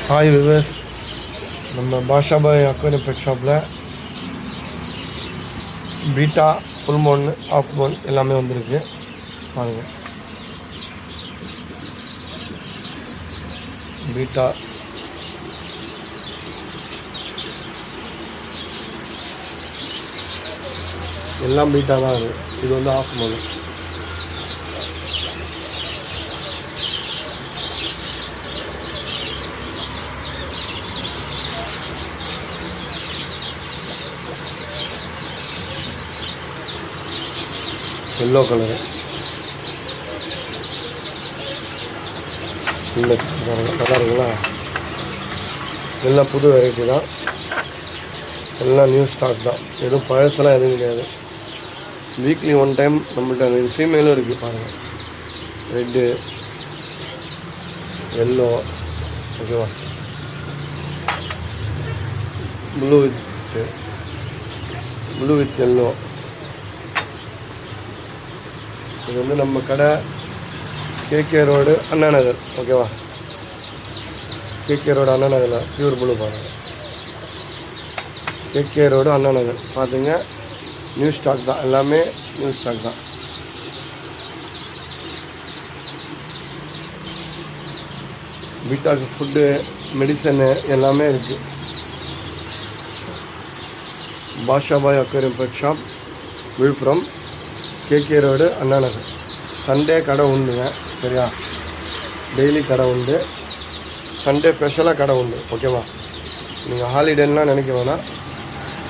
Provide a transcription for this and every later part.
Hi viewers, நம்ம Basha Bhai aquarium bed ஷாப்பில் beta full Mon of மோன் எல்லாமே வந்திருக்கு. பாருங்கள், பீட்டா எல்லாம் பீட்டா தான் இருக்குது. இது வந்து ஆஃப் மோன். எல்லோ கலரு இல்லை, நல்லா இருக்குங்களா? எல்லாம் புது வெரைட்டி தான், எல்லாம் நியூ ஸ்டாக் தான், எதுவும் பழசெல்லாம் எதுவும் கிடையாது. வீக்லி ஒன் டைம் நம்மள்கிட்ட இது ஃபீமேலும் இருக்குது. பாருங்கள், ரெட்டு எல்லோ, ஓகேவா, ப்ளூ வித் எல்லோ. இது வந்து நம்ம கடை கேகே ரோடு அண்ணா நகர், ஓகேவா? கேகே ரோடு அண்ணா நகரில் பியூர் ப்ளூ. பாருங்கள், கேகே ரோடு அண்ணா நகர் பார்த்துங்க. நியூ ஸ்டாக் தான், எல்லாமே நியூ ஸ்டாக் தான். பீட்டாக்கு ஃபுட்டு, மெடிசனு எல்லாமே இருக்குது. Bashabhai aquarium pet shop, Villupuram, KK road Anna Nagar. Sunday கடை உண்டுங்க, சரியா? டெய்லி கடை உண்டு, சண்டே ஸ்பெஷலாக கடை உண்டு, ஓகேவா? நீங்கள் ஹாலிடேலாம் நினைக்க வேணாம்,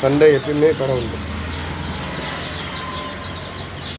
சண்டே எப்பயுமே கடை உண்டு.